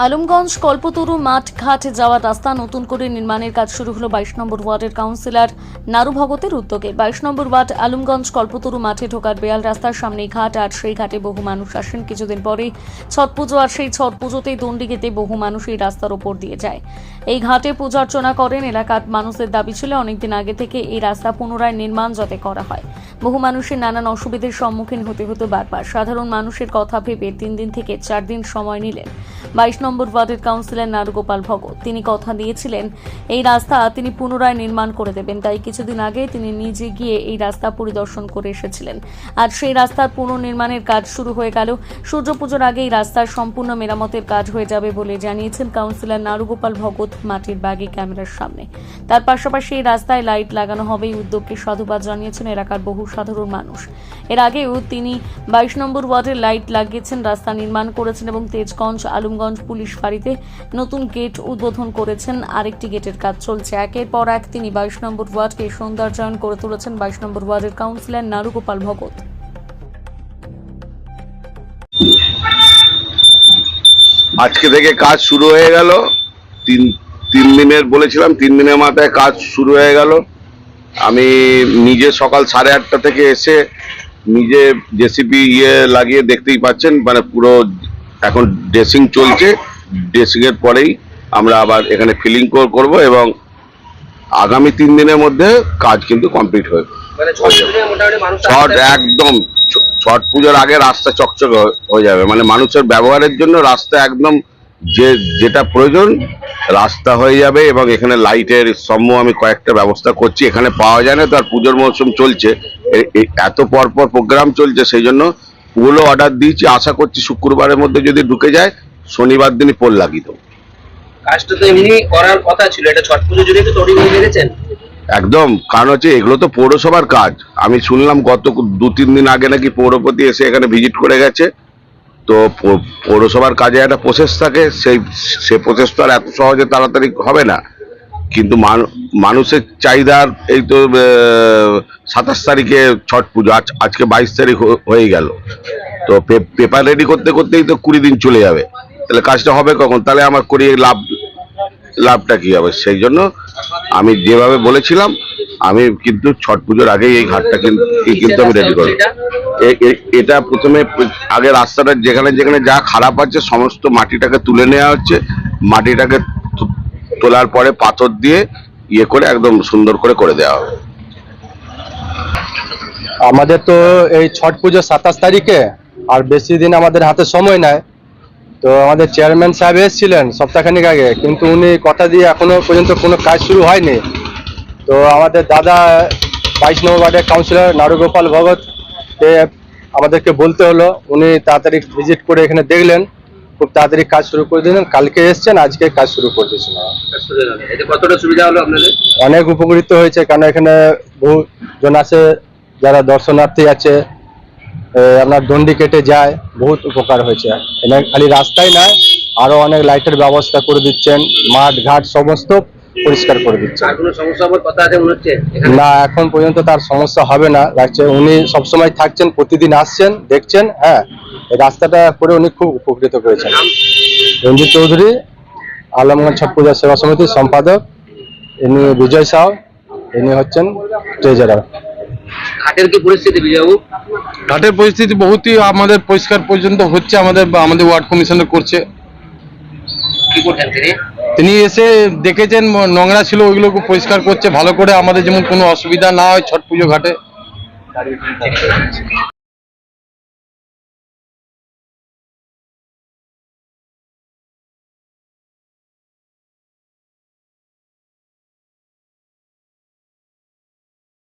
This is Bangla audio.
আলমগঞ্জ কল্পতরু মাঠ ঘাট যাওয়ার রাস্তা নতুন করে নির্মাণের কাজ শুরু হলো 22 নম্বর ওয়ার্ডের কাউন্সিলর নারু ভগতের উদ্যোগে। 22 নম্বর ওয়ার্ড আলমগঞ্জ কল্পতরু মাঠে ঢোকার বেয়াল রাস্তার সামনেই ঘাট, আর সেই ঘাটে বহু মানুষ আসেন। কিছুদিন পরেই ছট পুজো, আর সেই ছট পুজোতেই দণ্ডিগেতে বহু মানুষ এই রাস্তার ওপর দিয়ে যায়। এই ঘাটে পূজা অর্চনা করেন। এলাকার মানুষের দাবি ছিল অনেকদিন আগে থেকে এই রাস্তা পুনরায় নির্মাণ যাতে করা হয়। বহু মানুষের নানান অসুবিধার সম্মুখীন হতে হতো বারবার। সাধারণ মানুষের কথা ভেবে 3 দিন থেকে 4 দিন সময় নিলেন 22 নম্বর ওয়ার্ডের কাউন্সিলর নারুগোপাল ভগত। তিনি কথা দিয়েছিলেন এই রাস্তা তিনি পুনরায় নির্মাণ করে দেবেন। তাই কিছুদিন আগে তিনি নিজে গিয়ে এই রাস্তা পরিদর্শন করে এসেছিলেন। আর সেই রাস্তার পুনর্নির্মাণের কাজ শুরু হয়ে গেল। সূর্যপুজোর আগে এই রাস্তার সম্পূর্ণ মেরামতের কাজ হয়ে যাবে বলে জানিয়েছেন কাউন্সিলর নারুগোপাল ভগত মাটির বাগে ক্যামেরার সামনে। তার পাশাপাশি এই রাস্তায় লাইট লাগানো হবে। এই উদ্যোগকে সাধুবাদ জানিয়েছেন এলাকার বহু সাধারণ মানুষ। এর আগেও তিনি 22 নম্বর ওয়ার্ডের লাইট লাগিয়েছেন, রাস্তা নির্মাণ করেছেন এবং তেজগঞ্জ আলমগঞ্জ পুলিশ ফাঁড়িতে নতুন গেট উদ্বোধন করেছেন। আরেকটি গেটের কাজ চলছে। একের পর এক তিনি 22 নম্বর ওয়ার্ডকে সৌন্দর্যায়ন করে তুলেছেন 22 নম্বর ওয়ার্ডের কাউন্সিলর নারুগোপাল ভগত। আজকে থেকে কাজ শুরু হয়ে গেল। তিন দিনের বলেছিলাম, 3 দিনের মাথায় কাজ শুরু হয়ে গেল। আমি নিজে সকাল 8:30 থেকে এসে নিজে জেসিপি লাগিয়ে দেখতেই পাচ্ছেন, মানে পুরো এখন ড্রেসিং চলছে। ড্রেসিং এর পরেই আমরা আবার এখানে ফিলিং করব এবং আগামী 3 দিনের মধ্যে কাজ কিন্তু কমপ্লিট হয়ে ছট একদম ছট পুজোর আগে রাস্তা চকচকে হয়ে যাবে। মানে মানুষের ব্যবহারের জন্য রাস্তা একদম যেটা প্রয়োজন রাস্তা হয়ে যাবে। এবং এখানে লাইটের স্তম্ভ আমি কয়েকটা ব্যবস্থা করছি, এখানে পাওয়া যায় না। তো আর পুজোর মৌসুম চলছে, এত পরপর প্রোগ্রাম চলছে, সেই জন্য পুরো অর্ডার দিয়েছি। আশা করছি শুক্রবারের মধ্যে যদি ঢুকে যায় শনিবার দিনই পোল লাগিয়ে দেবো। কাজটা তো এমনি করার কথা ছিল, এটা ছট পুজো জুড়ে তো তৈরি করে ফেলেছেন একদম। কারণ হচ্ছে এগুলো তো পৌরসভার কাজ। আমি শুনলাম গত 2-3 দিন আগে নাকি পৌরপতি এসে এখানে ভিজিট করে গেছে। তো পৌরসভার কাজে একটা প্রসেস থাকে, সে প্রসেস তো আর এত সহজে তাড়াতাড়ি হবে না। কিন্তু মানুষের চাহিদার এই তো 27 তারিখে ছট পুজো, আজকে 22 তারিখ হয়ে গেল। তো পেপার রেডি করতে করতেই তো 20 দিন চলে যাবে। তাহলে কাজটা হবে কখন? তাহলে আমার করি লাভটা কি হবে? সেই জন্য আমি যেভাবে বলেছিলাম আমি কিন্তু ছট পুজোর আগেই এই ঘাটটা কিন্তু আমি রেডি করবো। এটা প্রথমে আগে রাস্তাটা যেখানে যেখানে যা খারাপ আছে সমস্ত মাটিটাকে তুলে নেওয়া হচ্ছে। মাটিটাকে তোলার পরে পাথর দিয়ে করে একদম সুন্দর করে দেওয়া হবে। আমাদের তো এই ছট পুজো 27 তারিখে, আর বেশি দিন আমাদের হাতে সময় নাই। তো আমাদের চেয়ারম্যান সাহেব এসেছিলেন সপ্তাহখানিক আগে, কিন্তু উনি কথা দিয়ে এখনো পর্যন্ত কোনো কাজ শুরু হয়নি। তো আমাদের দাদা 22 নম্বর ওয়ার্ডের কাউন্সিলর নারুগোপাল ভগত আমাদেরকে বলতে হলো। উনি তাড়াতাড়ি ভিজিট করে এখানে দেখলেন, খুব তাড়াতাড়ি কাজ শুরু করে দিলেন। কালকে এসছেন, আজকে কাজ শুরু করে দিয়েছেন। কতটা সুবিধা হলো আপনাদের? অনেক উপকৃত হয়েছে, কারণ এখানে বহু জন আছে যারা দর্শনার্থী আছে, আপনার দণ্ডি কেটে যায়, বহুত উপকার হয়েছে। এখানে খালি রাস্তাই নয়, আরো অনেক লাইটের ব্যবস্থা করে দিচ্ছেন, মাঠ ঘাট সমস্ত পরিষ্কার করে দিচ্ছেন। কোনো সমস্যা হওয়ার কথা আছে মনে হচ্ছে না, এখন পর্যন্ত তার সমস্যা হবে না লাগছে। উনি সবসময় থাকছেন, প্রতিদিন আসছেন, দেখছেন। হ্যাঁ, এই রাস্তাটা করে উনি খুব উপকৃত করেছেন। রঞ্জিত চৌধুরী, আলমগঞ্জ ছট পূজা সেবা সমিতির সম্পাদক। ইনি বিজয় সাউ, ইনি হচ্ছেন ট্রেজারার। ঘাটের কি পরিস্থিতি বিজয়বাবু? ঘাটের পরিস্থিতি বহুতই আমাদের পরিষ্কার পর্যন্ত হচ্ছে, আমাদের ওয়ার্ড কমিশনার করছে। কি করছেন তিনি এসে দেখেছেন নোংরা ছিল, ওইগুলোকে পরিষ্কার করছে ভালো করে, আমাদের যেমন কোনো অসুবিধা না হয় ছট পুজো ঘাটে।